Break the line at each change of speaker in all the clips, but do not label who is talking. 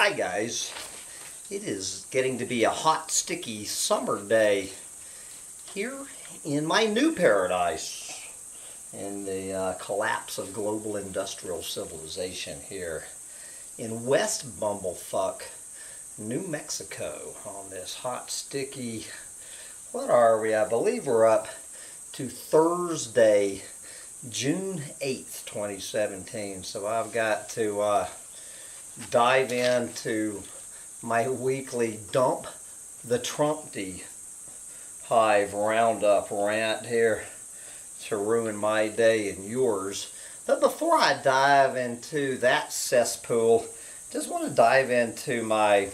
Hi guys, it is getting to be a hot, sticky summer day here in my new paradise in the collapse of global industrial civilization here in West Bumblefuck, New Mexico on this hot, sticky, what are we? I believe we're up to Thursday, June 8th, 2017. So I've got to dive into my weekly Dump the Trumpty Hive Roundup rant here to ruin my day and yours. But before I dive into that cesspool, just want to dive into my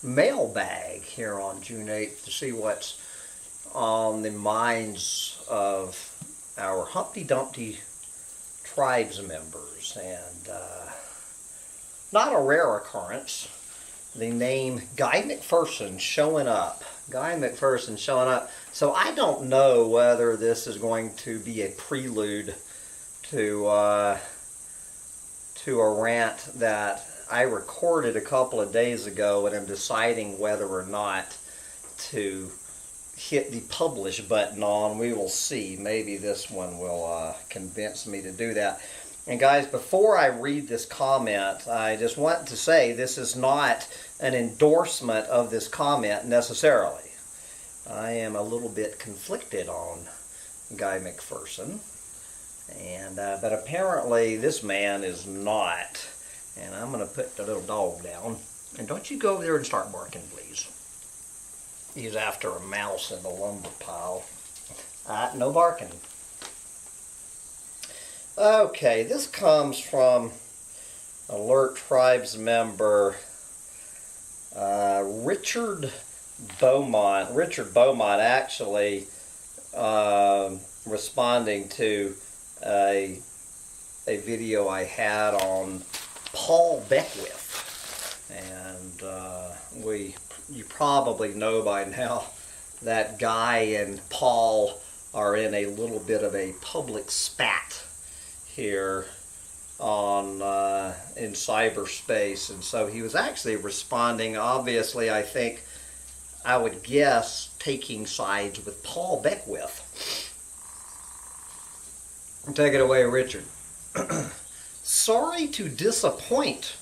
mailbag here on June 8th to see what's on the minds of our Humpty Dumpty tribes members. And not a rare occurrence, the name Guy McPherson showing up. Guy McPherson showing up. So I don't know whether this is going to be a prelude to a rant that I recorded a couple of days ago, and I'm deciding whether or not to hit the publish button on. We will see. Maybe this one will convince me to do that. And guys, before I read this comment, I just want to say this is not an endorsement of this comment necessarily. I am a little bit conflicted on Guy McPherson, and but apparently this man is not. And I'm going to put the little dog down. And don't you go over there and start barking, please. He's after a mouse in the lumber pile. No barking. Okay, this comes from Alert Tribes member Richard Beaumont. Richard Beaumont actually responding to a video I had on Paul Beckwith. And you probably know by now that Guy and Paul are in a little bit of a public spat here on in cyberspace, and so he was actually responding, obviously, I would guess, taking sides with Paul Beckwith. Take it away, Richard. Sorry to disappoint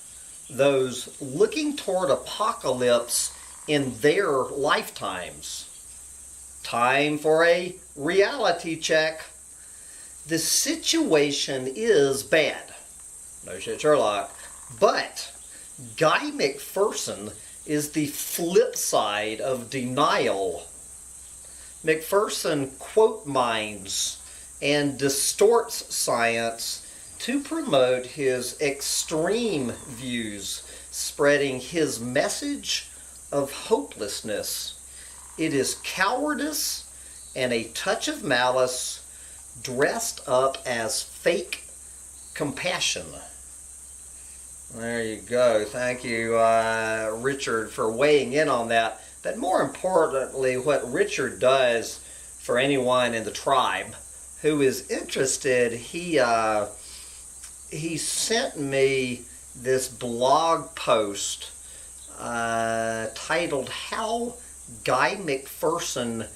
those looking toward apocalypse in their lifetimes. Time for a reality check. The situation is bad. No shit, Sherlock. But Guy McPherson is the flip side of denial. McPherson quote mines and distorts science to promote his extreme views, spreading his message of hopelessness. It is cowardice and a touch of malice dressed up as fake compassion. There you go. Thank you, Richard, for weighing in on that. But more importantly, what Richard does for anyone in the tribe who is interested, he sent me this blog post titled How Guy McPherson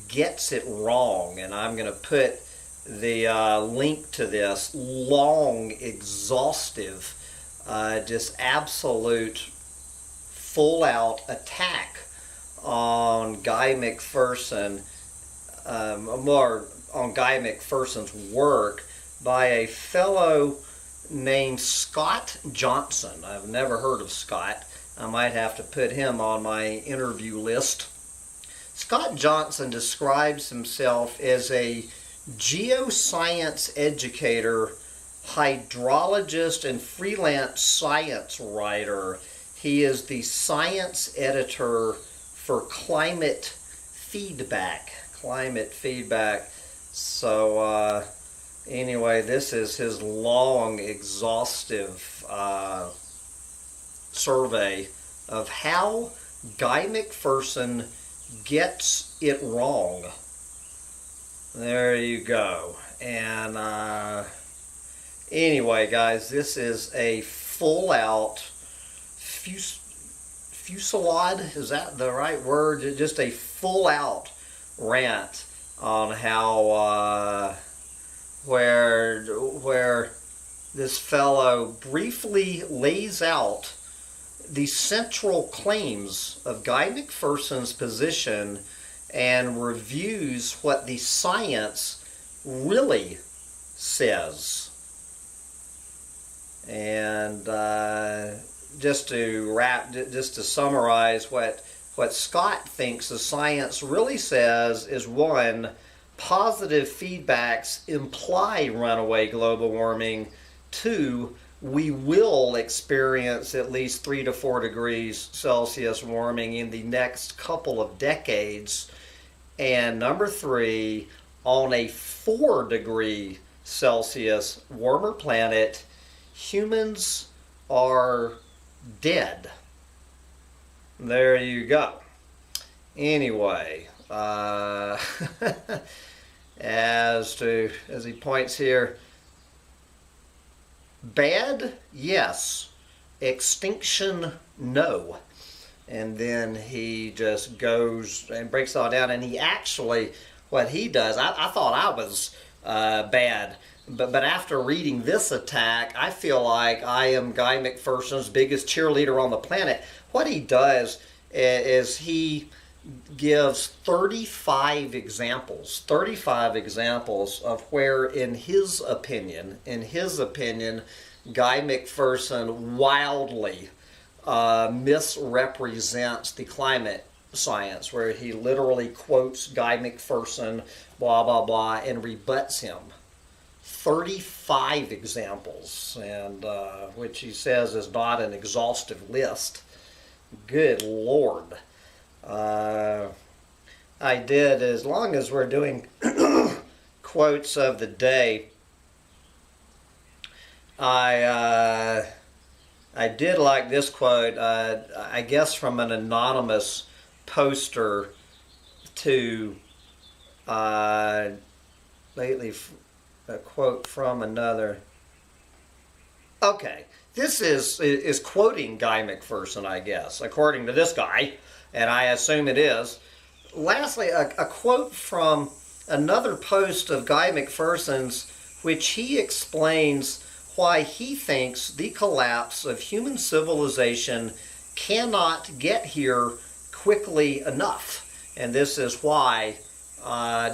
Gets It Wrong. And I'm going to put the link to this long, exhaustive, just absolute, full-out attack on Guy McPherson, more on Guy McPherson's work by a fellow named Scott Johnson. I've never heard of Scott. I might have to put him on my interview list. Scott Johnson describes himself as a geoscience educator, hydrologist, and freelance science writer. He is the science editor for Climate Feedback. So anyway, this is his long, exhaustive survey of how Guy McPherson gets it wrong. There you go. And anyway, guys, this is a full-out fusillade, is that the right word? Just a full-out rant on how where this fellow briefly lays out the central claims of Guy McPherson's position and reviews what the science really says. And just to summarize, what Scott thinks the science really says is, one, positive feedbacks imply runaway global warming. Two, we will experience at least 3 to 4 degrees Celsius warming in the next couple of decades. And number three, on a 4 degree Celsius warmer planet, humans are dead. There you go. Anyway, as he points here, bad, yes. Extinction, no. And then he just goes and breaks it all down. And he actually, what he does, I thought I was bad. But after reading this attack, I feel like I am Guy McPherson's biggest cheerleader on the planet. What he does is he gives 35 examples of where, in his opinion, Guy McPherson wildly misrepresents the climate science, where he literally quotes Guy McPherson, blah, blah, blah, and rebuts him. 35 examples, and which he says is not an exhaustive list. Good Lord. I did, as long as we're doing quotes of the day, I did like this quote, I guess from an anonymous poster to lately, a quote from another. Okay, this is quoting Guy McPherson, I guess, according to this guy, and I assume it is. Lastly, a quote from another post of Guy McPherson's, which he explains why he thinks the collapse of human civilization cannot get here quickly enough. And this is why,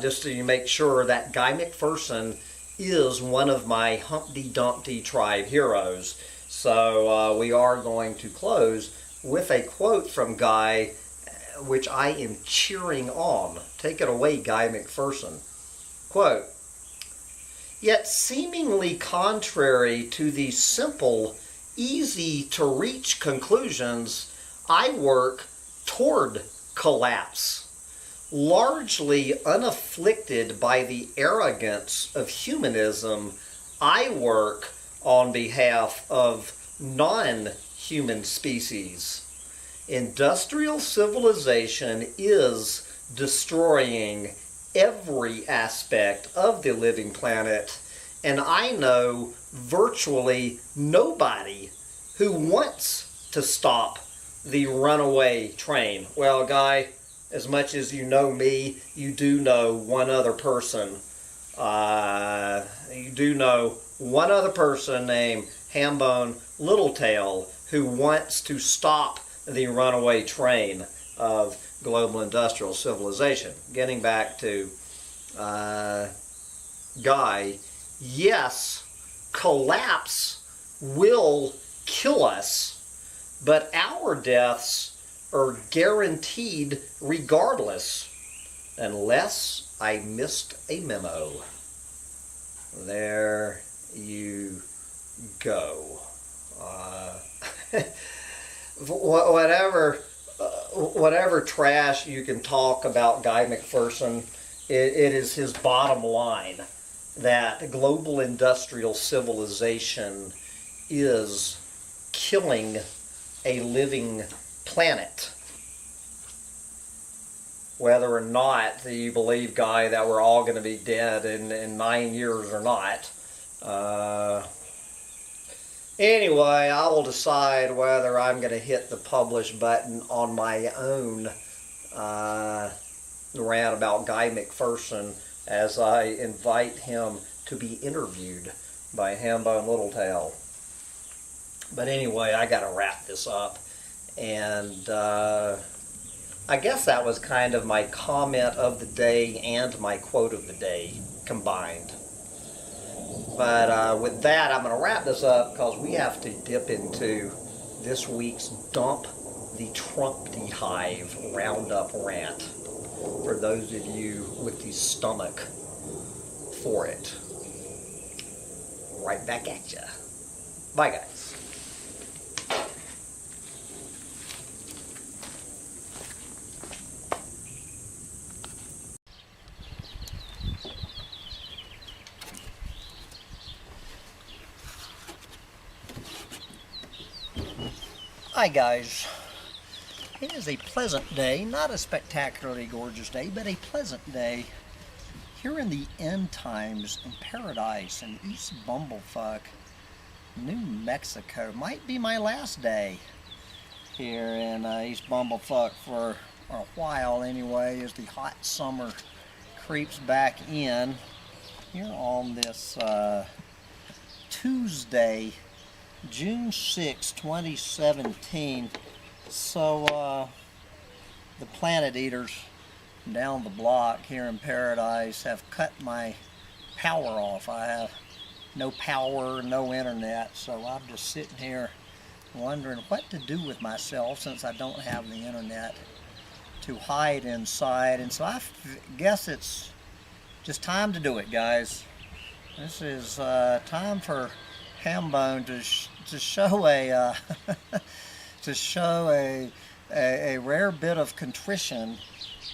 just to make sure that Guy McPherson is one of my Humpty Dumpty tribe heroes. So we are going to close with a quote from Guy, which I am cheering on. Take it away, Guy McPherson. Quote, "Yet seemingly contrary to the simple, easy-to-reach conclusions, I work toward collapse, largely unafflicted by the arrogance of humanism. I work on behalf of non-human species. Industrial civilization is destroying every aspect of the living planet, and I know virtually nobody who wants to stop the runaway train." Well, Guy, as much as you know me, you do know one other person. You do know one other person named Hambone Littletail who wants to stop the runaway train of global industrial civilization. Getting back to Guy, yes, collapse will kill us, but our deaths are guaranteed regardless, unless I missed a memo. There you go. Whatever trash you can talk about Guy McPherson, it is his bottom line that global industrial civilization is killing a living planet. Whether or not you believe, Guy, that we're all going to be dead in 9 years or not, Anyway, I will decide whether I'm going to hit the publish button on my own rant about Guy McPherson as I invite him to be interviewed by Hambone Littletail. But anyway, I got to wrap this up. And I guess that was kind of my comment of the day and my quote of the day combined. But with that, I'm going to wrap this up because we have to dip into this week's Dump the Trumpty Hive Roundup rant for those of you with the stomach for it. Right back at ya. Bye, guys. Hi guys, it is a pleasant day, not a spectacularly gorgeous day, but a pleasant day here in the end times in paradise in East Bumblefuck, New Mexico. Might be my last day here in East Bumblefuck for a while anyway, as the hot summer creeps back in here on this Tuesday, June 6, 2017. So the Planet Eaters down the block here in Paradise have cut my power off. I have no power, no internet, so I'm just sitting here wondering what to do with myself since I don't have the internet to hide inside. And so I guess it's just time to do it, guys. This is time for Hambone to show a to show a rare bit of contrition,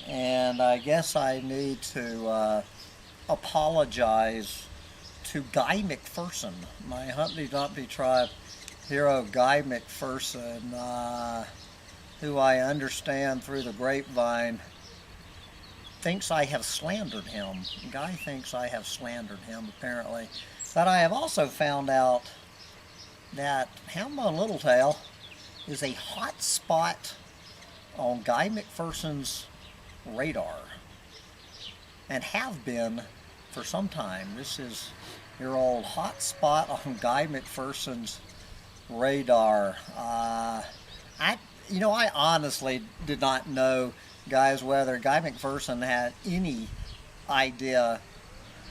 and I guess I need to apologize to Guy McPherson, my Humpty Dumpty tribe hero Guy McPherson, who I understand through the grapevine thinks I have slandered him. Guy thinks I have slandered him, apparently. But I have also found out that Hambone Littletail is a hot spot on Guy McPherson's radar, and have been for some time. This is your old hot spot on Guy McPherson's radar. I honestly did not know, guys, whether Guy McPherson had any idea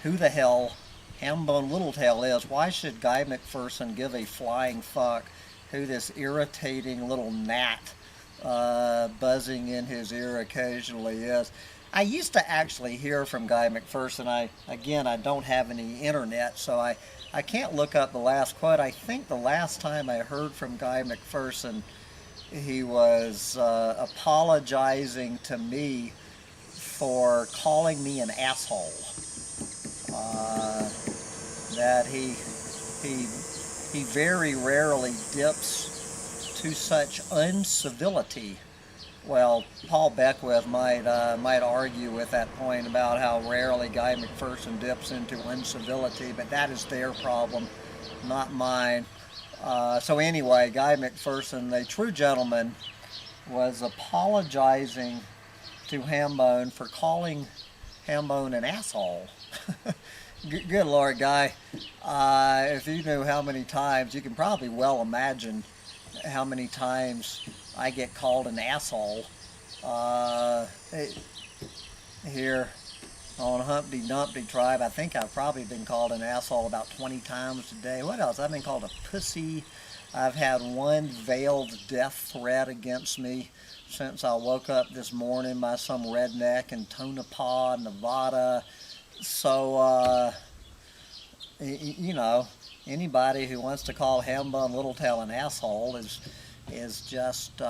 who the hell Hambone Littletail is. Why should Guy McPherson give a flying fuck who this irritating little gnat buzzing in his ear occasionally is? I used to actually hear from Guy McPherson. I don't have any internet, so I can't look up the last quote. I think the last time I heard from Guy McPherson, he was apologizing to me for calling me an asshole. That he very rarely dips to such uncivility. Well, Paul Beckwith might argue with that point about how rarely Guy McPherson dips into incivility, but that is their problem, not mine. So anyway, Guy McPherson, the true gentleman, was apologizing to Hambone for calling Hambone an asshole. Good Lord, Guy. If you knew how many times, you can probably well imagine how many times I get called an asshole here on Humpty Dumpty tribe. I think I've probably been called an asshole about 20 times today. What else? I've been called a pussy. I've had one veiled death threat against me since I woke up this morning by some redneck in Tonopah, Nevada. So, anybody who wants to call Hambone Littletail an asshole is just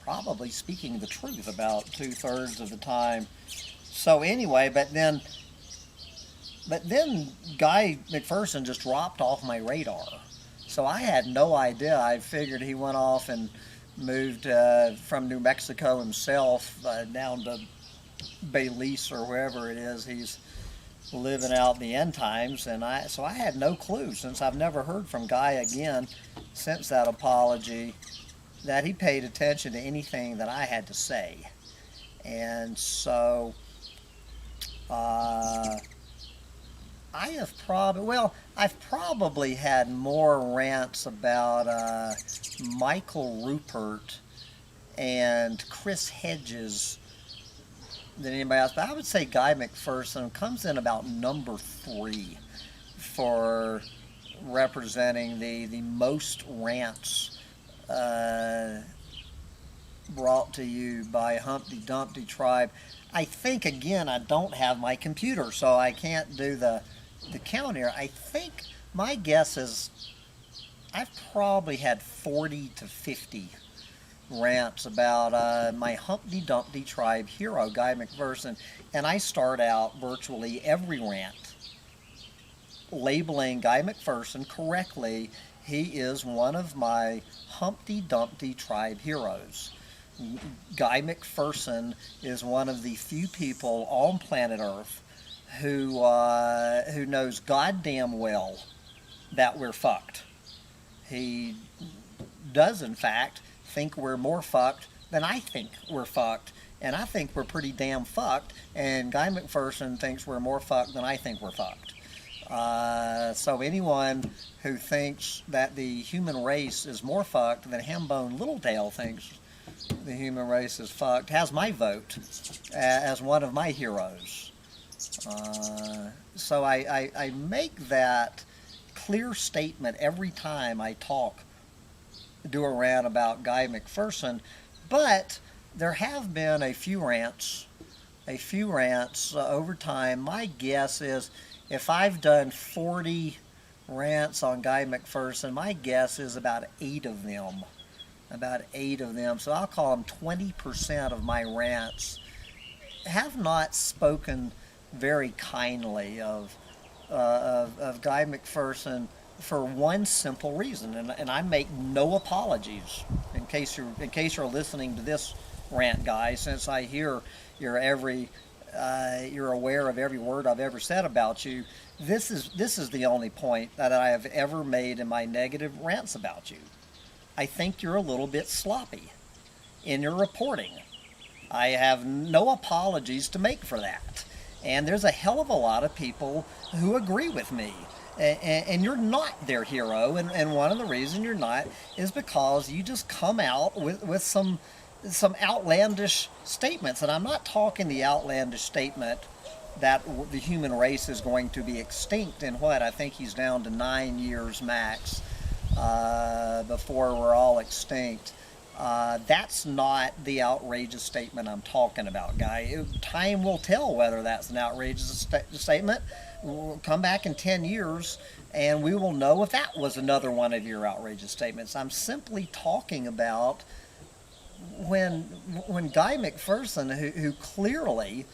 probably speaking the truth about 2/3 of the time. So anyway, but then Guy McPherson just dropped off my radar. So I had no idea. I figured he went off and moved from New Mexico himself down to Belize or wherever it is living out the end times, and so I had no clue, since I've never heard from Guy again since that apology, that he paid attention to anything that I had to say. And so I've probably had more rants about Michael Rupert and Chris Hedges than anybody else, but I would say Guy McPherson comes in about number 3 for representing the most rants brought to you by Humpty Dumpty tribe. I think, again, I don't have my computer, so I can't do the count here. I think my guess is I've probably had 40 to 50 rants about my Humpty Dumpty tribe hero, Guy McPherson, and I start out virtually every rant labeling Guy McPherson correctly. He is one of my Humpty Dumpty tribe heroes. Guy McPherson is one of the few people on planet Earth who knows goddamn well that we're fucked. He does, in fact, think we're more fucked than I think we're fucked, and I think we're pretty damn fucked, and Guy McPherson thinks we're more fucked than I think we're fucked. So anyone who thinks that the human race is more fucked than Hambone Littletail thinks the human race is fucked has my vote as one of my heroes. So I make that clear statement every time I do a rant about Guy McPherson, but there have been a few rants over time. My guess is if I've done 40 rants on Guy McPherson, my guess is about 8 of them. So I'll call them 20% of my rants have not spoken very kindly of Guy McPherson for one simple reason, and I make no apologies in case you're listening to this rant, Guy, since I hear you're aware of every word I've ever said about you. This is the only point that I have ever made in my negative rants about you. I think you're a little bit sloppy in your reporting. I have no apologies to make for that. And there's a hell of a lot of people who agree with me. And you're not their hero. And one of the reasons you're not is because you just come out with some outlandish statements. And I'm not talking the outlandish statement that the human race is going to be extinct in I think he's down to 9 years max before we're all extinct. That's not the outrageous statement I'm talking about, Guy. Time will tell whether that's an outrageous statement. We'll come back in 10 years and we will know if that was another one of your outrageous statements. I'm simply talking about when Guy McPherson, who clearly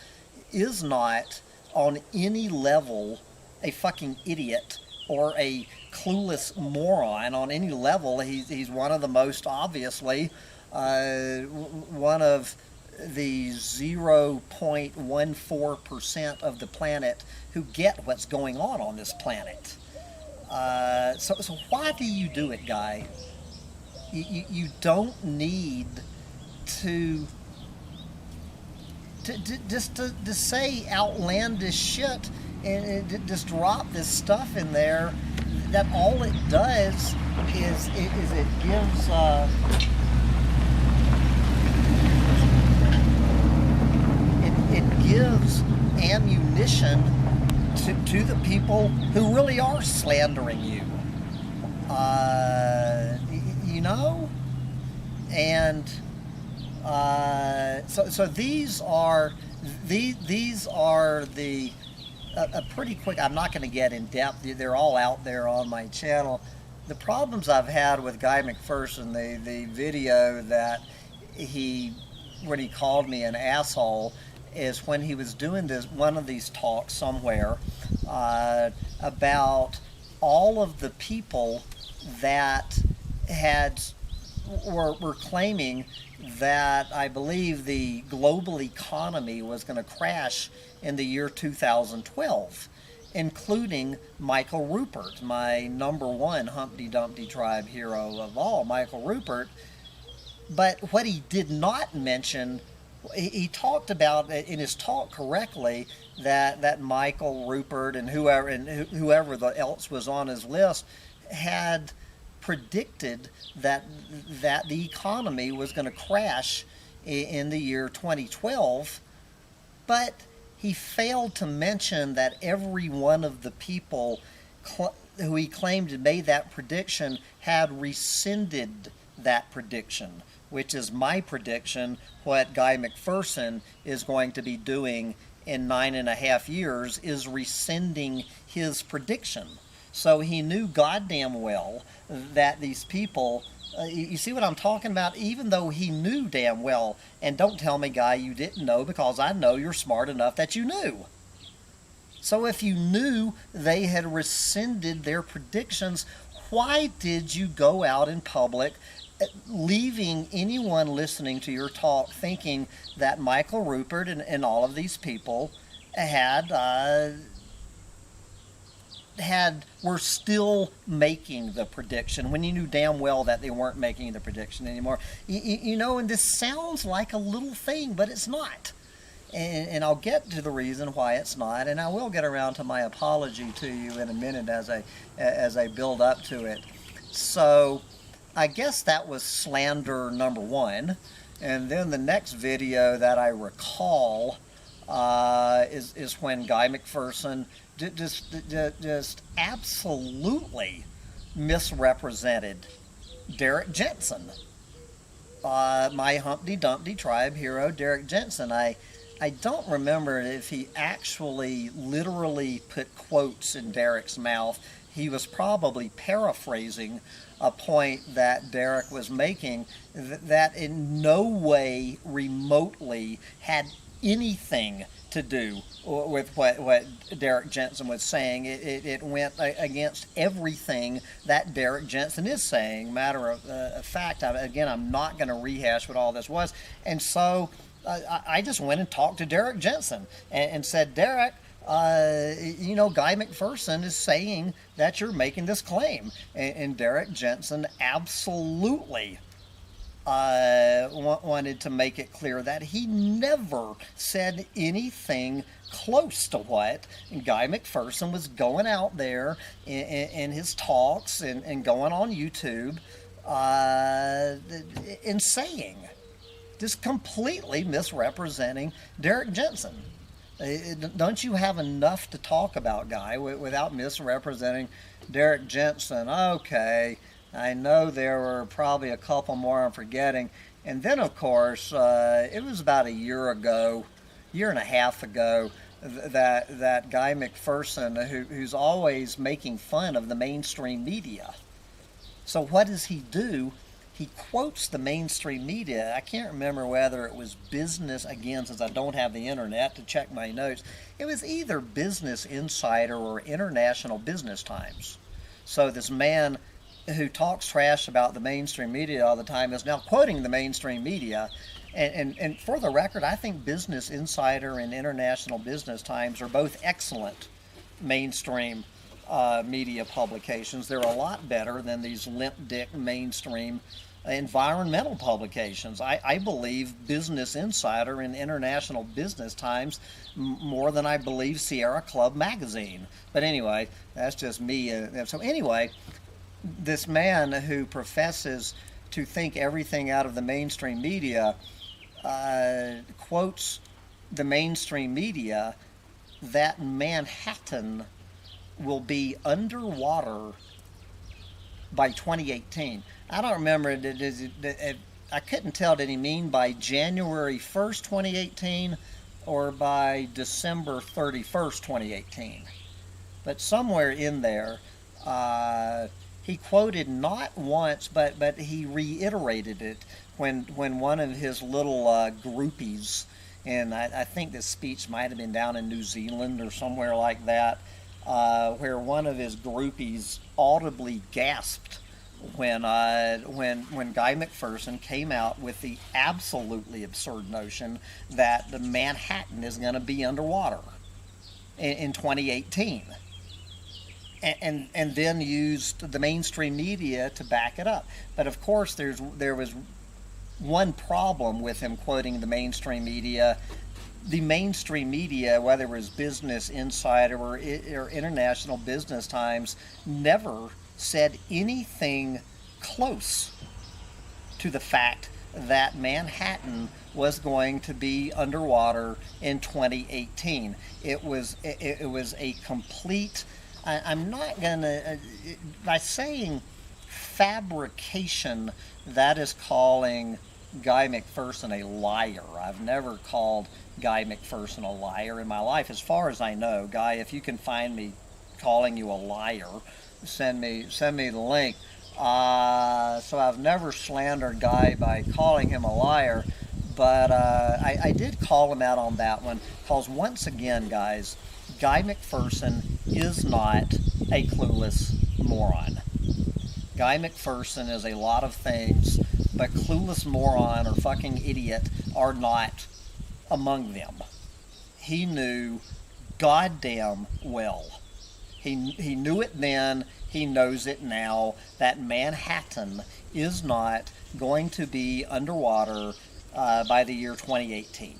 is not on any level a fucking idiot or a clueless moron on any level. He's one of the most obviously one of the 0.14% of the planet who get what's going on this planet. So why do you do it, Guy? You don't need to say outlandish shit and just drop this stuff in there. That all it does is it gives it gives ammunition to the people who really are slandering you. You know, and so these are the a pretty quick. I'm not going to get in depth. They're all out there on my channel. The problems I've had with Guy McPherson, the video that when he called me an asshole, is when he was doing one of these talks somewhere about all of the people that had were claiming that I believe the global economy was going to crash in the year 2012, including Michael Rupert, my number one Humpty Dumpty tribe hero of all, Michael Rupert. But what he did not mention, he talked about in his talk correctly that Michael Rupert and whoever else was on his list had predicted that the economy was going to crash in the year 2012, but he failed to mention that every one of the people who he claimed had made that prediction had rescinded that prediction, which is my prediction, what Guy McPherson is going to be doing in 9.5 years, is rescinding his prediction. So he knew goddamn well that these people, you see what I'm talking about? Even though he knew damn well, and don't tell me, Guy, you didn't know, because I know you're smart enough that you knew. So if you knew they had rescinded their predictions, why did you go out in public, leaving anyone listening to your talk thinking that Michael Rupert and all of these people were still making the prediction when you knew damn well that they weren't making the prediction anymore? You know, and this sounds like a little thing, but it's not. And I'll get to the reason why it's not, and I will get around to my apology to you in a minute as I build up to it. So I guess that was slander number one. And then the next video that I recall is when Guy McPherson just absolutely misrepresented Derek Jensen, my Humpty Dumpty tribe hero, Derek Jensen. I don't remember if he actually literally put quotes in Derek's mouth. He was probably paraphrasing a point that Derek was making that in no way remotely had anything to do with what Derek Jensen was saying. It went against everything that Derek Jensen is saying. Matter of fact, I'm not going to rehash what all this was. And so I just went and talked to Derek Jensen and said, Derek, you know, Guy McPherson is saying that you're making this claim. And Derek Jensen absolutely wanted to make it clear that he never said anything close to what Guy McPherson was going out there in his talks and going on YouTube and saying. Just completely misrepresenting Derek Jensen. Don't you have enough to talk about, Guy, without misrepresenting Derek Jensen? Okay, I know there were probably a couple more I'm forgetting. And then, of course, it was about a year and a half ago, that Guy McPherson, who's always making fun of the mainstream media. So what does he do? He quotes the mainstream media. I can't remember whether it was Business, again, since I don't have the internet to check my notes. It was either Business Insider or International Business Times. So this man who talks trash about the mainstream media all the time is now quoting the mainstream media. And for the record, I think Business Insider and International Business Times are both excellent mainstream media publications. They're a lot better than these limp-dick mainstream environmental publications. I believe Business Insider and International Business Times more than I believe Sierra Club magazine. But anyway, that's just me. So anyway, this man who professes to think everything out of the mainstream media quotes the mainstream media that Manhattan will be underwater by 2018. I don't remember. I couldn't tell, did he mean by January 1st, 2018 or by December 31st, 2018? But somewhere in there, he quoted not once, but he reiterated it when one of his little groupies, and I think this speech might have been down in New Zealand or somewhere like that, where one of his groupies audibly gasped when Guy McPherson came out with the absolutely absurd notion that the Manhattan is going to be underwater in 2018, and then used the mainstream media to back it up. But of course, there was one problem with him quoting the mainstream media. The mainstream media, whether it was Business Insider or International Business Times, never said anything close to the fact that Manhattan was going to be underwater in 2018. It was a complete. I'm not gonna, by saying fabrication, that is calling Guy McPherson a liar. I've never called Guy McPherson a liar in my life, as far as I know. Guy, if you can find me calling you a liar, send me the link. So I've never slandered Guy by calling him a liar, but I did call him out on that one, because once again, guys, Guy McPherson is not a clueless moron. Guy McPherson is a lot of things, but clueless moron or fucking idiot are not among them. He knew goddamn well. He knew it then, he knows it now, that Manhattan is not going to be underwater by the year 2018.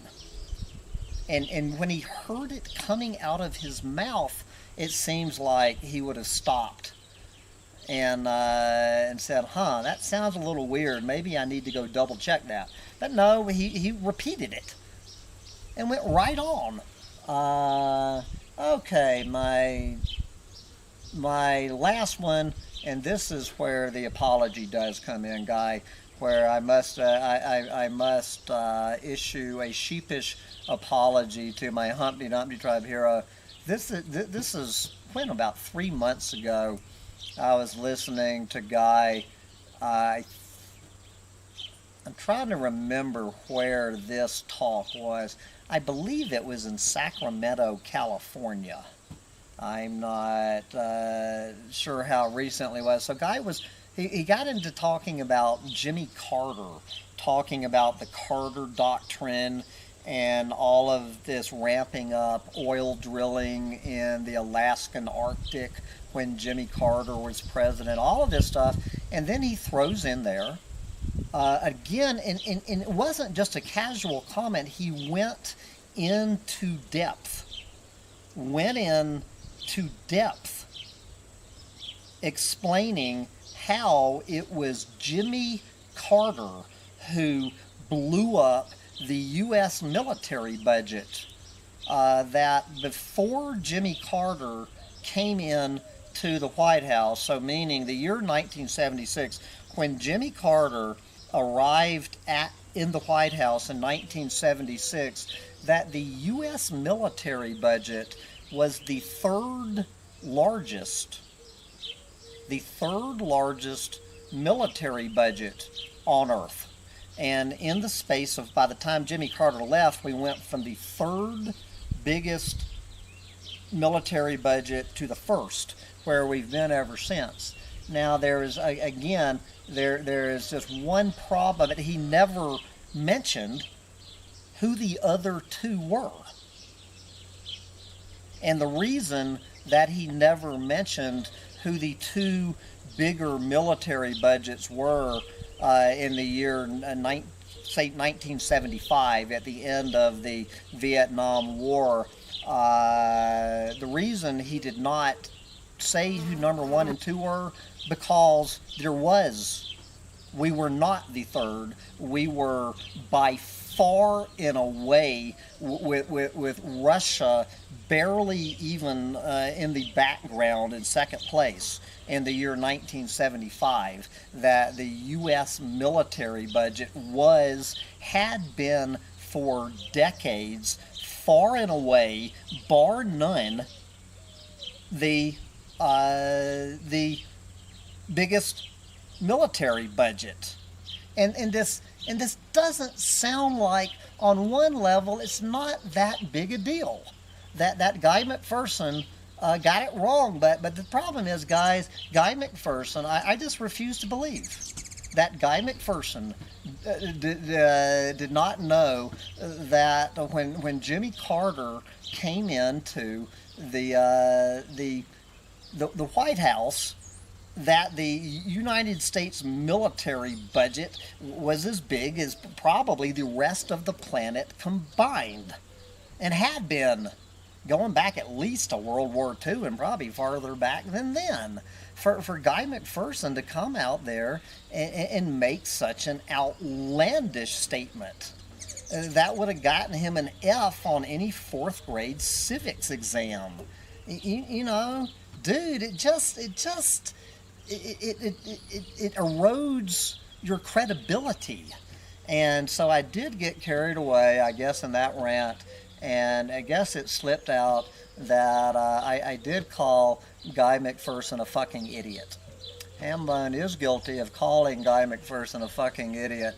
And when he heard it coming out of his mouth, it seems like he would have stopped and said, that sounds a little weird. Maybe I need to go double check that. But no, he repeated it and went right on. Okay, my last one, and this is where the apology does come in, Guy, where I must issue a sheepish apology to my Humpty Dumpty tribe hero. This is when, about 3 months ago, I was listening to Guy. I'm trying to remember where this talk was. I believe it was in Sacramento, California. I'm not sure how recently it was. So Guy he got into talking about Jimmy Carter, talking about the Carter Doctrine and all of this ramping up oil drilling in the Alaskan Arctic when Jimmy Carter was president, all of this stuff. And then he throws in there, again, and it wasn't just a casual comment, he went into depth, explaining how it was Jimmy Carter who blew up the U.S. military budget, that before Jimmy Carter came in to the White House, so meaning the year 1976, when Jimmy Carter arrived in the White House in 1976, that the U.S. military budget was the third largest military budget on Earth. And in the space of, by the time Jimmy Carter left, we went from the third biggest military budget to the first, where we've been ever since. Now there is, again, there is just one problem that he never mentioned who the other two were. And the reason that he never mentioned who the two bigger military budgets were in the year, say 1975, at the end of the Vietnam War, the reason he did not say who number 1 and 2 were, because we were not the third. We were by far and away, with Russia barely even in the background, in second place in the year 1975, that the U.S. military budget had been for decades, far and away, bar none, the biggest military budget. And this doesn't sound like, on one level, it's not that big a deal. That Guy McPherson got it wrong. But the problem is, guys, Guy McPherson, I just refuse to believe that Guy McPherson did not know that when Jimmy Carter came into the White House, that the United States military budget was as big as probably the rest of the planet combined, and had been going back at least to World War II and probably farther back than then. For Guy McPherson to come out there and make such an outlandish statement, that would have gotten him an F on any fourth grade civics exam. You know, dude, it erodes your credibility. And so I did get carried away, I guess, in that rant, and I guess it slipped out that I did call Guy McPherson a fucking idiot. Hambone is guilty of calling Guy McPherson a fucking idiot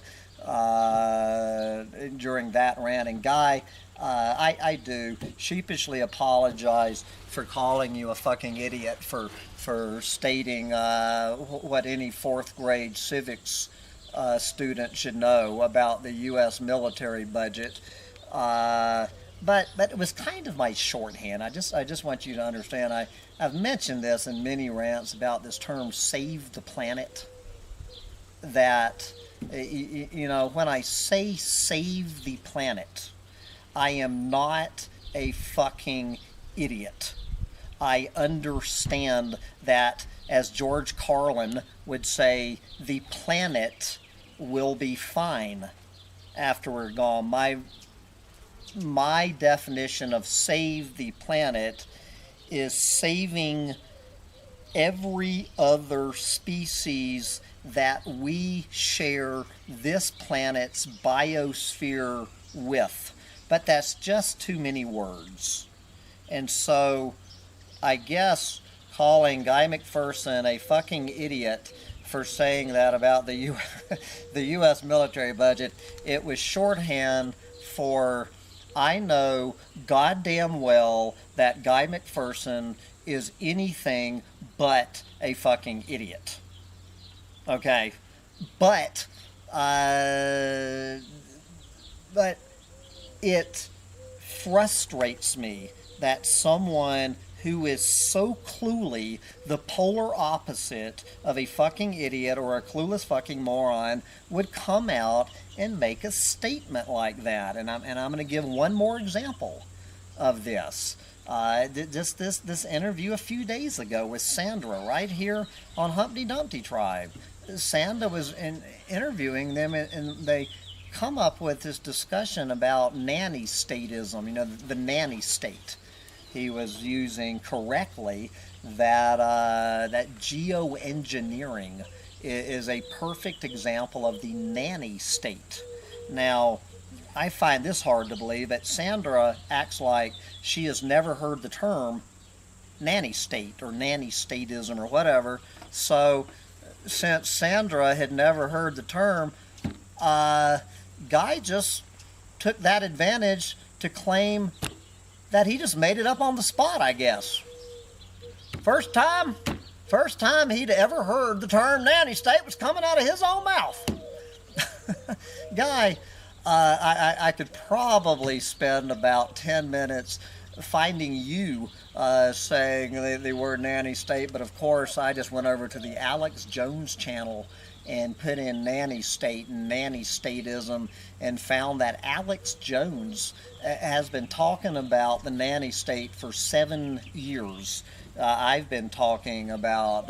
during that rant. And Guy, I do sheepishly apologize for calling you a fucking idiot for stating what any fourth grade civics student should know about the U.S. military budget. But it was kind of my shorthand. I just want you to understand. I've mentioned this in many rants about this term "save the planet." That you know, when I say "save the planet," I am not a fucking idiot. I understand that, as George Carlin would say, the planet will be fine after we're gone. My definition of save the planet is saving every other species that we share this planet's biosphere with. But that's just too many words. And so I guess calling Guy McPherson a fucking idiot for saying that about the U.S. military budget, it was shorthand for, I know goddamn well that Guy McPherson is anything but a fucking idiot. Okay, but it frustrates me that someone who is so clearly the polar opposite of a fucking idiot or a clueless fucking moron would come out and make a statement like that. And I'm going to give one more example of this. Just this interview a few days ago with Sandra right here on Humpty Dumpty Tribe. Sandra was interviewing them, and they come up with this discussion about nanny statism, you know, the nanny state. He was using correctly that geoengineering is a perfect example of the nanny state. Now, I find this hard to believe, that Sandra acts like she has never heard the term nanny state or nanny statism or whatever. So, since Sandra had never heard the term, Guy just took that advantage to claim that he just made it up on the spot, I guess. First time he'd ever heard the term nanny state was coming out of his own mouth. Guy, I could probably spend about 10 minutes finding you saying the word nanny state, but of course I just went over to the Alex Jones channel and put in nanny state and nanny statism and found that Alex Jones has been talking about the nanny state for 7 years. I've been talking about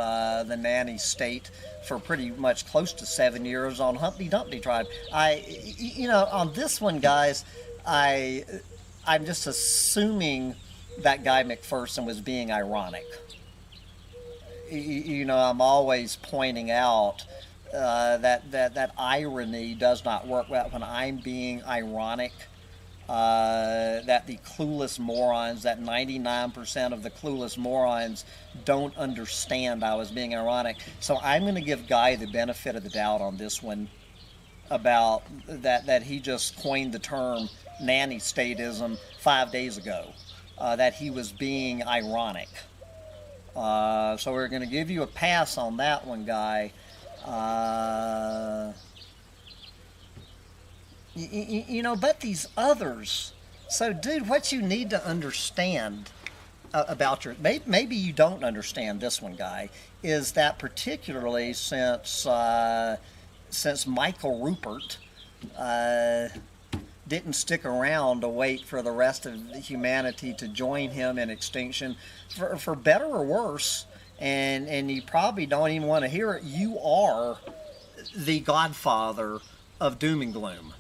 the nanny state for pretty much close to 7 years on Humpty Dumpty Tribe. On this one, guys, I'm just assuming that Guy McPherson was being ironic. I'm always pointing out that irony does not work well when I'm being ironic. That the clueless morons, that 99% of the clueless morons don't understand I was being ironic. So I'm going to give Guy the benefit of the doubt on this one about that he just coined the term nanny statism 5 days ago, that he was being ironic. So we're going to give you a pass on that one, guy. But these others. So, dude, what you need to understand about maybe you don't understand this one, guy, is that particularly since Michael Rupert didn't stick around to wait for the rest of humanity to join him in extinction, for better or worse, and you probably don't even want to hear it, you are the godfather of doom and gloom.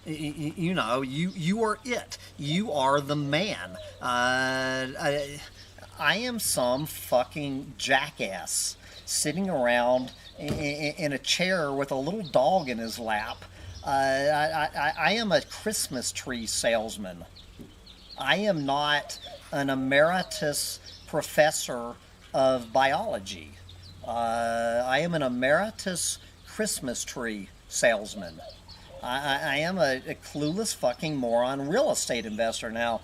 You are it. You are the man. I am some fucking jackass sitting around in a chair with a little dog in his lap. I am a Christmas tree salesman. I am not an emeritus professor of biology. I am an emeritus Christmas tree salesman. I am a clueless fucking moron real estate investor. Now,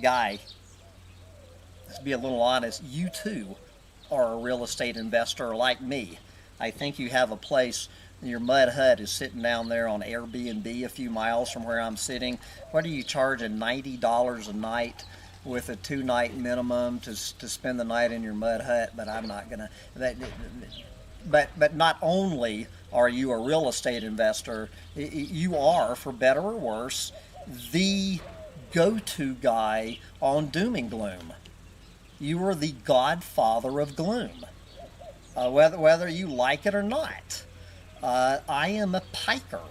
guy, let's be a little honest, you too are a real estate investor like me. I think you have a place, your mud hut is sitting down there on Airbnb a few miles from where I'm sitting. What are you charging, $90 a night with a 2-night minimum to spend the night in your mud hut? But I'm not going to... But not only are you a real estate investor, you are, for better or worse, the go-to guy on doom and gloom. You are the godfather of gloom, whether you like it or not. I am a piker.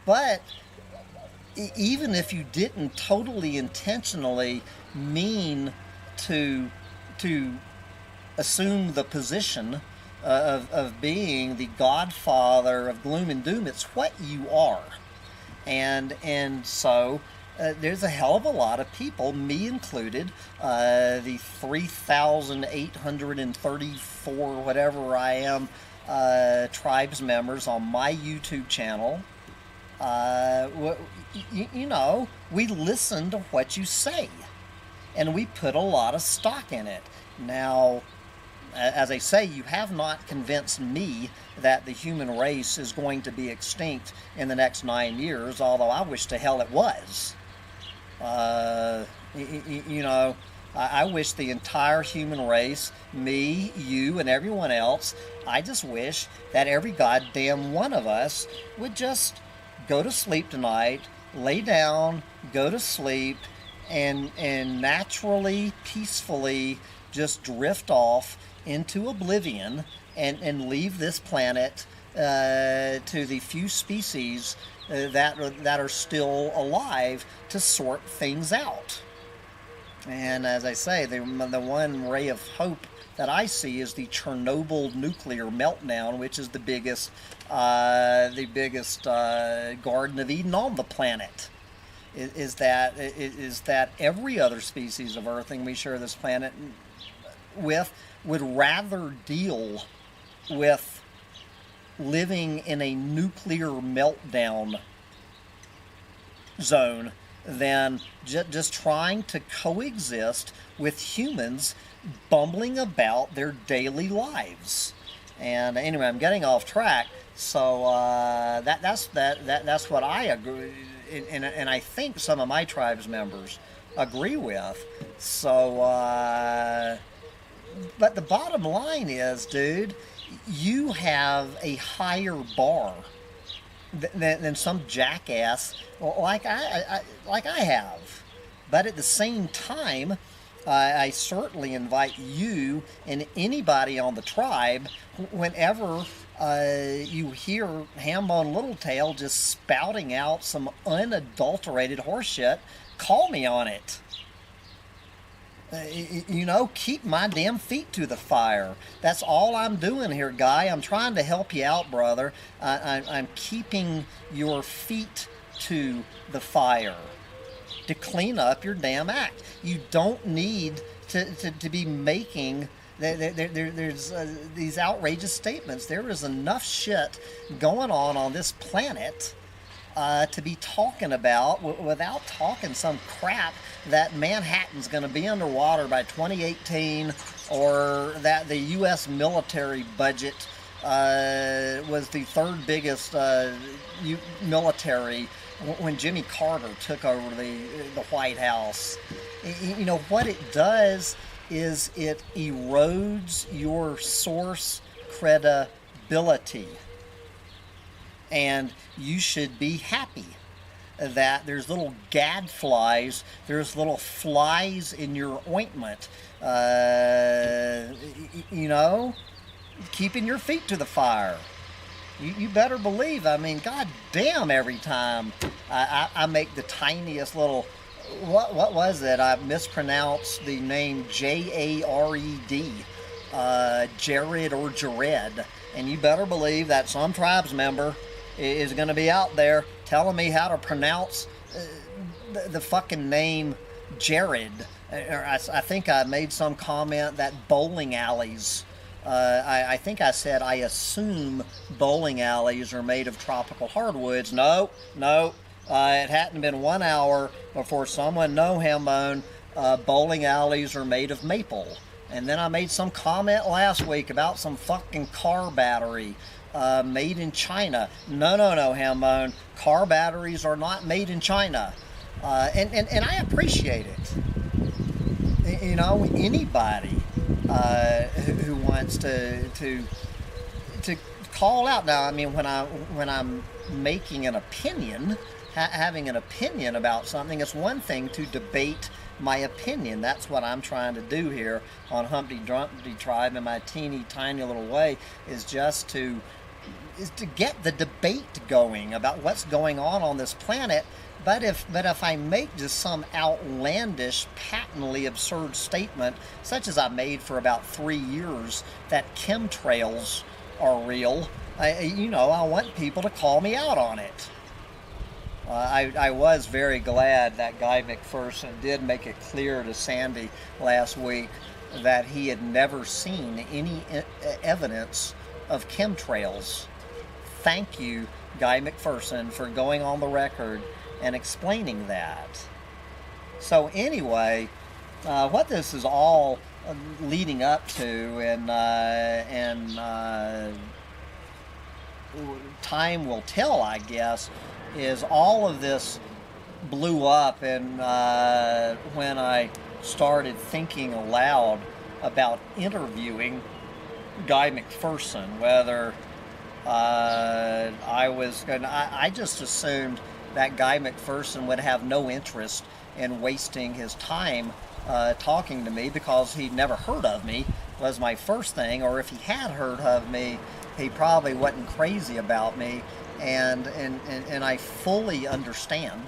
But even if you didn't totally intentionally mean to assume the position of being the godfather of gloom and doom, it's what you are. And so there's a hell of a lot of people, me included, the 3,834 whatever I am tribes members on my YouTube channel. We listen to what you say, and we put a lot of stock in it. Now, as I say, you have not convinced me that the human race is going to be extinct in the next 9 years, although I wish to hell it was. I wish the entire human race, me, you, and everyone else, I just wish that every goddamn one of us would just go to sleep tonight, lay down, go to sleep, and naturally, peacefully just drift off into oblivion and leave this planet to the few species that are still alive to sort things out. And as I say, the one ray of hope that I see is the Chernobyl nuclear meltdown, which is the biggest Garden of Eden on the planet. Is that every other species of Earthling we share this planet with would rather deal with living in a nuclear meltdown zone than just trying to coexist with humans bumbling about their daily lives. And anyway, I'm getting off track. So that's what I agree, and I think some of my tribes members agree with. So. But the bottom line is, dude, you have a higher bar than some jackass like I have. But at the same time, I certainly invite you and anybody on the tribe, whenever you hear Hambone Littletail just spouting out some unadulterated horseshit, call me on it. Keep my damn feet to the fire. That's all I'm doing here, guy. I'm trying to help you out, brother. I'm keeping your feet to the fire to clean up your damn act. You don't need to be making there's these outrageous statements. There is enough shit going on this planet to be talking about without talking some crap that Manhattan's going to be underwater by 2018, or that the U.S. military budget was the third biggest military when Jimmy Carter took over the White House. You know, what it does is it erodes your source credibility. And you should be happy that there's little gadflies, there's little flies in your ointment, you know, keeping your feet to the fire. You better believe, I mean, god damn, every time I make the tiniest little, what was it? I mispronounced the name J-A-R-E-D, Jared or Jared, and you better believe that some tribes member is going to be out there telling me how to pronounce the fucking name Jared. I think I made some comment that bowling alleys, I think I said I assume bowling alleys are made of tropical hardwoods. No, it hadn't been 1 hour before someone, no, Hambone, bowling alleys are made of maple. And then I made some comment last week about some fucking car battery made in China. No, Hambone, car batteries are not made in China. And I appreciate it. You know, anybody who wants to call out. Now, I mean, when I'm making an opinion, having an opinion about something, it's one thing to debate my opinion. That's what I'm trying to do here on Humpty Dumpty Tribe in my teeny tiny little way, is to get the debate going about what's going on this planet. But if I make just some outlandish, patently absurd statement, such as I made for about 3 years, that chemtrails are real, I want people to call me out on it. I was very glad that Guy McPherson did make it clear to Sandy last week that he had never seen any evidence of chemtrails. Thank you, Guy McPherson, for going on the record and explaining that. So anyway, what this is all leading up to, and time will tell, I guess, is all of this blew up, and when I started thinking aloud about interviewing Guy McPherson, whether I just assumed that Guy McPherson would have no interest in wasting his time talking to me, because he'd never heard of me, was my first thing, or if he had heard of me, he probably wasn't crazy about me. And I fully understand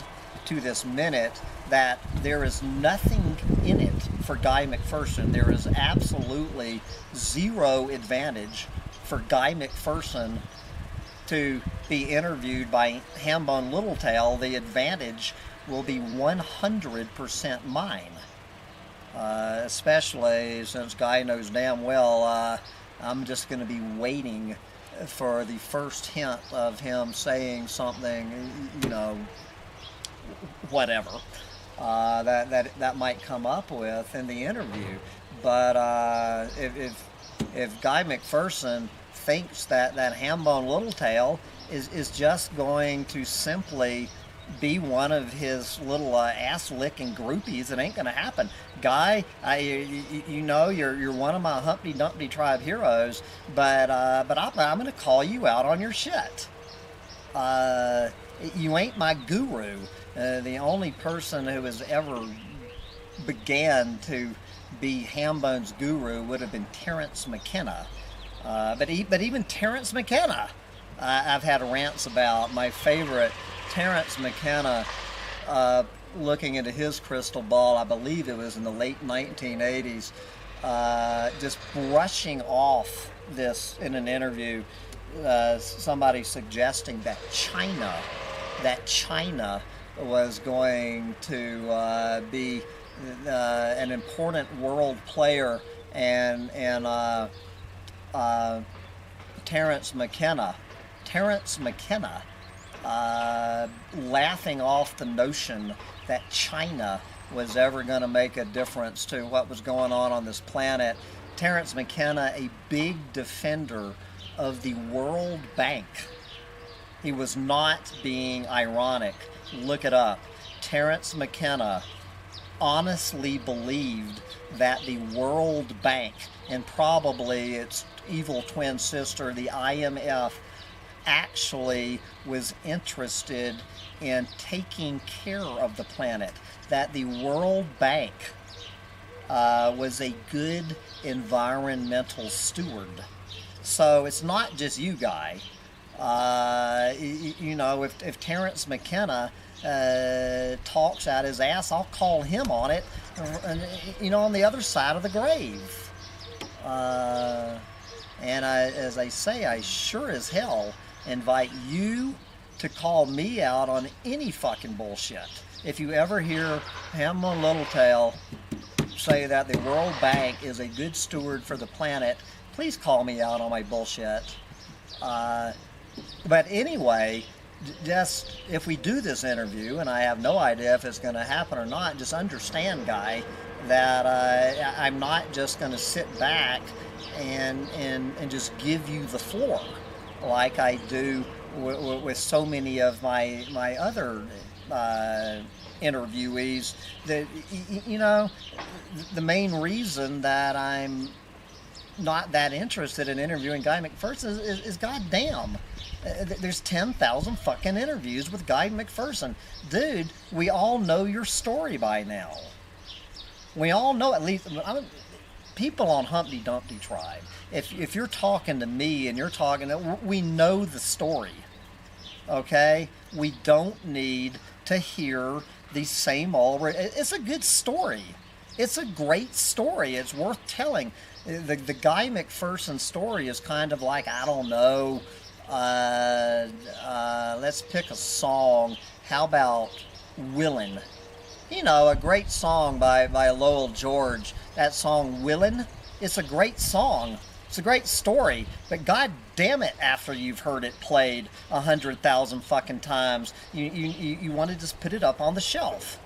to this minute that there is nothing in it for Guy McPherson. There is absolutely zero advantage for Guy McPherson to be interviewed by Hambone Littletail. The advantage will be 100% mine, especially since Guy knows damn well I'm just going to be waiting for the first hint of him saying something, whatever, that might come up with in the interview. But if Guy McPherson thinks that Hambone Littletail is just going to simply be one of his little ass-licking groupies, it ain't going to happen. Guy, you're one of my Humpty Dumpty Tribe heroes, but I'm going to call you out on your shit. You ain't my guru. The only person who has ever began to be Hambone's guru would have been Terence McKenna. But even Terence McKenna, I've had rants about. My favorite, Terence McKenna, looking into his crystal ball, I believe it was in the late 1980s, just brushing off this in an interview, somebody suggesting that China was going to be an important world player, and Terence McKenna laughing off the notion that China was ever going to make a difference to what was going on this planet. Terence McKenna, a big defender of the World Bank. He was not being ironic. Look it up. Terence McKenna honestly believed that the World Bank, and probably its evil twin sister, the IMF, actually was interested in taking care of the planet. That the World Bank was a good environmental steward. So it's not just you, Guy. You know, if Terence McKenna talks out his ass, I'll call him on it, you know, on the other side of the grave. And as I say, I sure as hell invite you to call me out on any fucking bullshit. If you ever hear Hambone Littletail say that the World Bank is a good steward for the planet, please call me out on my bullshit. But anyway, just if we do this interview, and I have no idea if it's going to happen or not, just understand, Guy, that I'm not just going to sit back and just give you the floor like I do with so many of my other interviewees. That, you know, the main reason that I'm not that interested in interviewing Guy McPherson is goddamn. There's 10,000 fucking interviews with Guy McPherson. Dude, we all know your story by now. We all know, at least, people on Humpty Dumpty tribe. If you're talking to me and you're talking, we know the story. Okay? We don't need to hear the same old. It's a good story. It's a great story. It's worth telling. The Guy McPherson story is kind of like, I don't know, let's pick a song. How about Willin'? You know, a great song by Lowell George. That song, Willin', it's a great song. It's a great story. But god damn it, after you've heard it played 100,000 fucking times, you want to just put it up on the shelf.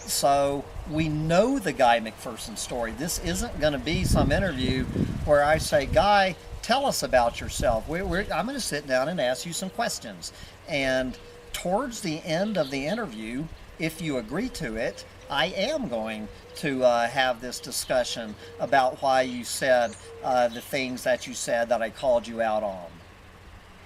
So we know the Guy McPherson story. This isn't going to be some interview where I say, Guy, tell us about yourself. I'm going to sit down and ask you some questions. And towards the end of the interview, if you agree to it, I am going to have this discussion about why you said the things that you said that I called you out on.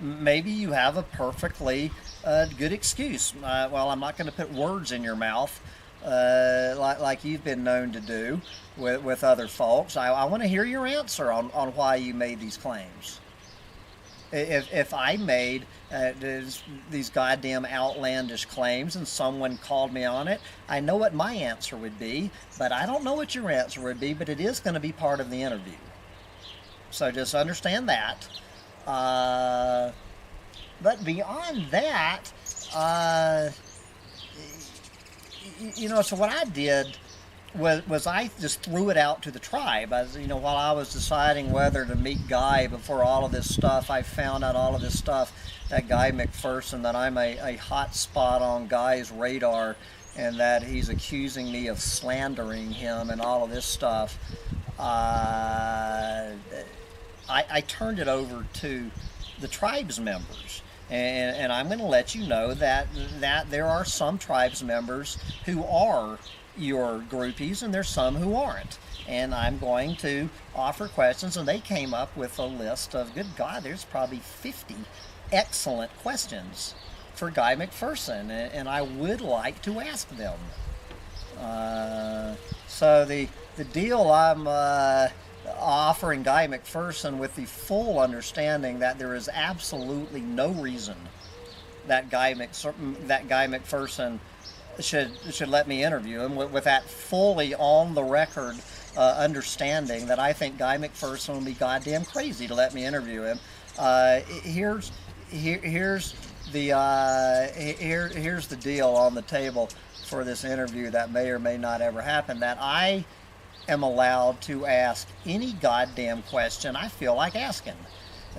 Maybe you have a perfectly good excuse. Well, I'm not going to put words in your mouth like you've been known to do with other folks. I want to hear your answer on why you made these claims. If I made these goddamn outlandish claims and someone called me on it, I know what my answer would be, but I don't know what your answer would be, but it is going to be part of the interview. So just understand that. But beyond that, you know, so what I did was I just threw it out to the tribe. While I was deciding whether to meet Guy before all of this stuff, I found out all of this stuff, that Guy McPherson, that I'm a hot spot on Guy's radar, and that he's accusing me of slandering him and all of this stuff. I turned it over to the tribe's members. And I'm going to let you know that there are some tribes members who are your groupies, and there's some who aren't. And I'm going to offer questions, and they came up with a list of, good God, there's probably 50 excellent questions for Guy McPherson, and I would like to ask them. So the deal, I'm offering Guy McPherson with the full understanding that there is absolutely no reason that Guy McPherson should let me interview him, with that fully on the record understanding that I think Guy McPherson would be goddamn crazy to let me interview him. Here's the deal on the table for this interview that may or may not ever happen, that I am allowed to ask any goddamn question I feel like asking.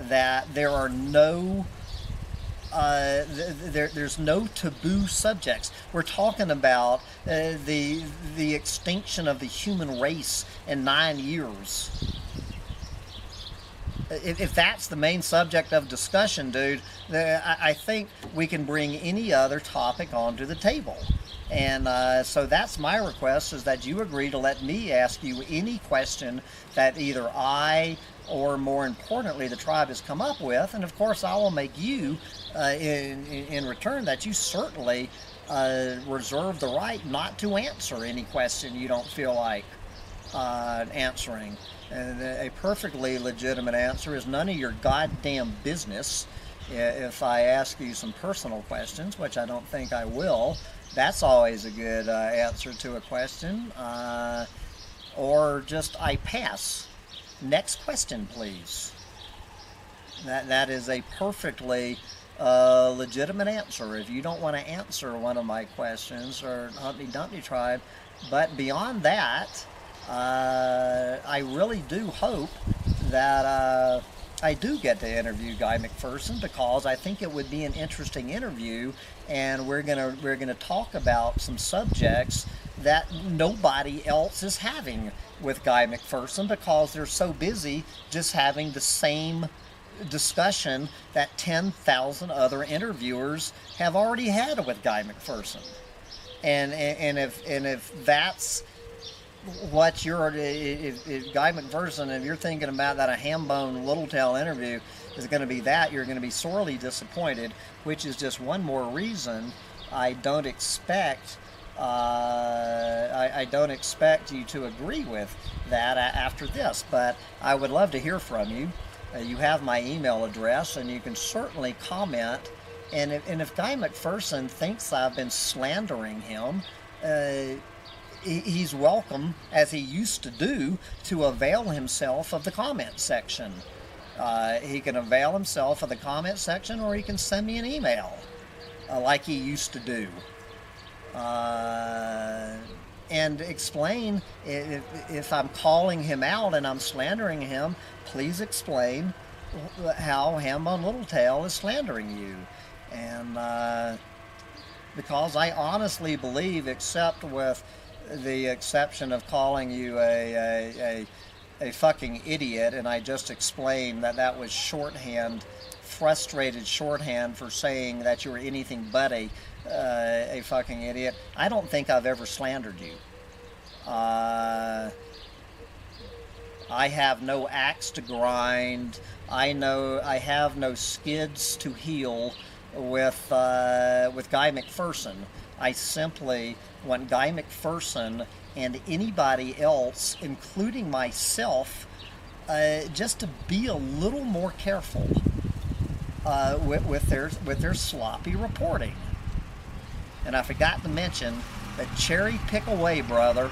That there are no there's no taboo subjects. We're talking about the extinction of the human race in 9 years. If that's the main subject of discussion, dude, I think we can bring any other topic onto the table. And so that's my request, is that you agree to let me ask you any question that either I or, more importantly, the tribe has come up with. And of course, I will make you, in return, that you certainly reserve the right not to answer any question you don't feel like answering. And a perfectly legitimate answer is none of your goddamn business. If I ask you some personal questions, which I don't think I will, that's always a good answer to a question. Or just I pass. Next question, please. That is a perfectly legitimate answer. If you don't want to answer one of my questions, or Humpty Dumpty tribe, but beyond that, I really do hope that I do get to interview Guy McPherson, because I think it would be an interesting interview, and we're gonna talk about some subjects that nobody else is having with Guy McPherson, because they're so busy just having the same discussion that 10,000 other interviewers have already had with Guy McPherson. And if that's what you're, if Guy McPherson, if you're thinking about that a Hambone Littletail interview is going to be that, you're going to be sorely disappointed, which is just one more reason I don't expect I don't expect you to agree with that after this. But I would love to hear from you. You have my email address, and you can certainly comment. And if Guy McPherson thinks I've been slandering him, he's welcome, as he used to do, to avail himself of the comment section. He can avail himself of the comment section, or he can send me an email, like he used to do. And explain, if I'm calling him out and I'm slandering him, please explain how Hambone Littletail is slandering you. And because I honestly believe, except with the exception of calling you a fucking idiot, and I just explained that was shorthand, frustrated shorthand for saying that you were anything but a fucking idiot. I don't think I've ever slandered you. I have no axe to grind. I have no skids to heel with Guy McPherson. I simply want Guy McPherson and anybody else, including myself, just to be a little more careful with their sloppy reporting. And I forgot to mention that cherry pick away, brother.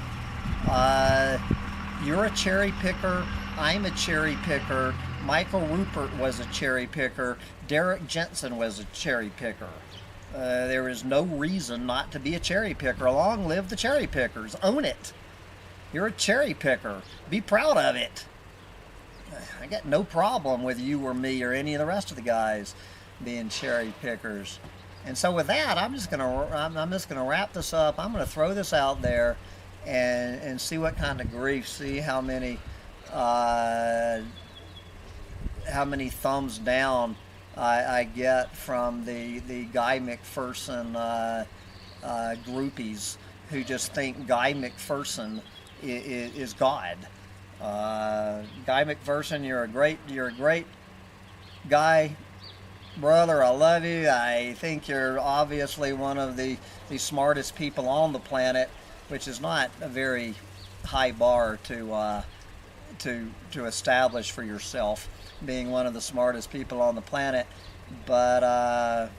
You're a cherry picker. I'm a cherry picker. Michael Rupert was a cherry picker. Derek Jensen was a cherry picker. There is no reason not to be a cherry picker. Long live the cherry pickers. Own it. You're a cherry picker. Be proud of it. I got no problem with you or me or any of the rest of the guys being cherry pickers. And so with that, I'm just gonna wrap this up. I'm gonna throw this out there and see what kind of grief. See how many thumbs down I get from the Guy McPherson groupies who just think Guy McPherson is God. Guy McPherson, you're a great guy, brother. I love you. I think you're obviously one of the smartest people on the planet, which is not a very high bar to establish for yourself, being one of the smartest people on the planet. But I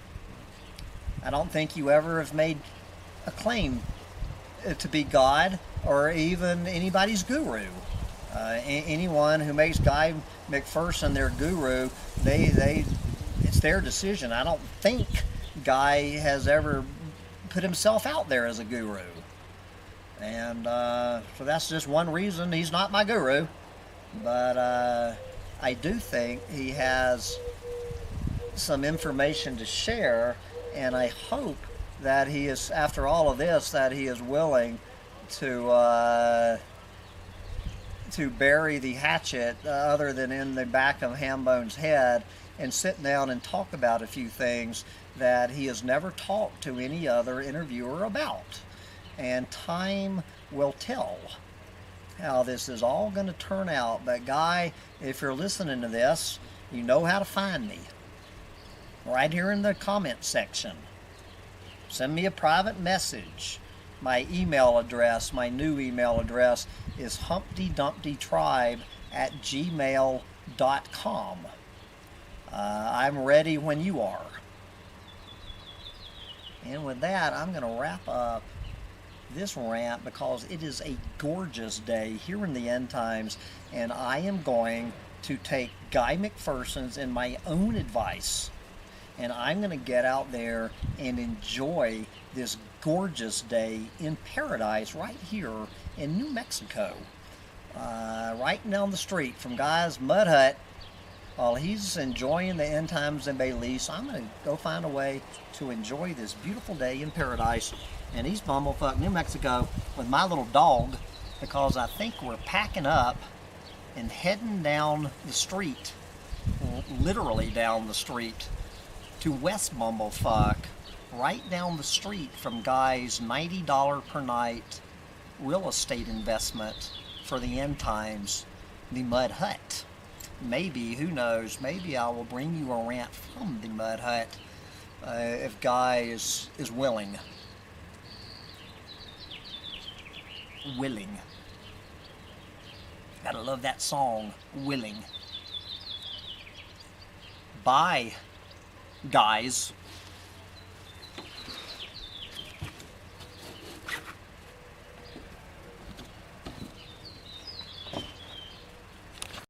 don't think you ever have made a claim to be God or even anybody's guru. Anyone who makes Guy McPherson their guru, it's their decision. I don't think Guy has ever put himself out there as a guru. And so that's just one reason he's not my guru. But I do think he has some information to share, and I hope that he is, after all of this, that he is willing to bury the hatchet other than in the back of Hambone's head, and sit down and talk about a few things that he has never talked to any other interviewer about. And time will tell how this is all going to turn out. But Guy, if you're listening to this, you know how to find me. Right here in the comment section. Send me a private message. My email address, my new email address, is humptydumptytribe@gmail.com. I'm ready when you are. And with that, I'm going to wrap up this rant because it is a gorgeous day here in the end times, and I am going to take Guy McPherson's and my own advice, and I'm going to get out there and enjoy this gorgeous day in paradise right here in New Mexico. Right down the street from Guy's Mud Hut. While he's enjoying the end times in Belize, I'm going to go find a way to enjoy this beautiful day in paradise in East Bumblefuck, New Mexico, with my little dog, because I think we're packing up and heading down the street, literally down the street, to West Bumblefuck, right down the street from Guy's $90 per night real estate investment for the end times, the Mud Hut. Maybe, who knows, maybe I will bring you a rant from the Mud Hut if Guy is willing. Willing. Gotta love that song, Willing. Bye, guys.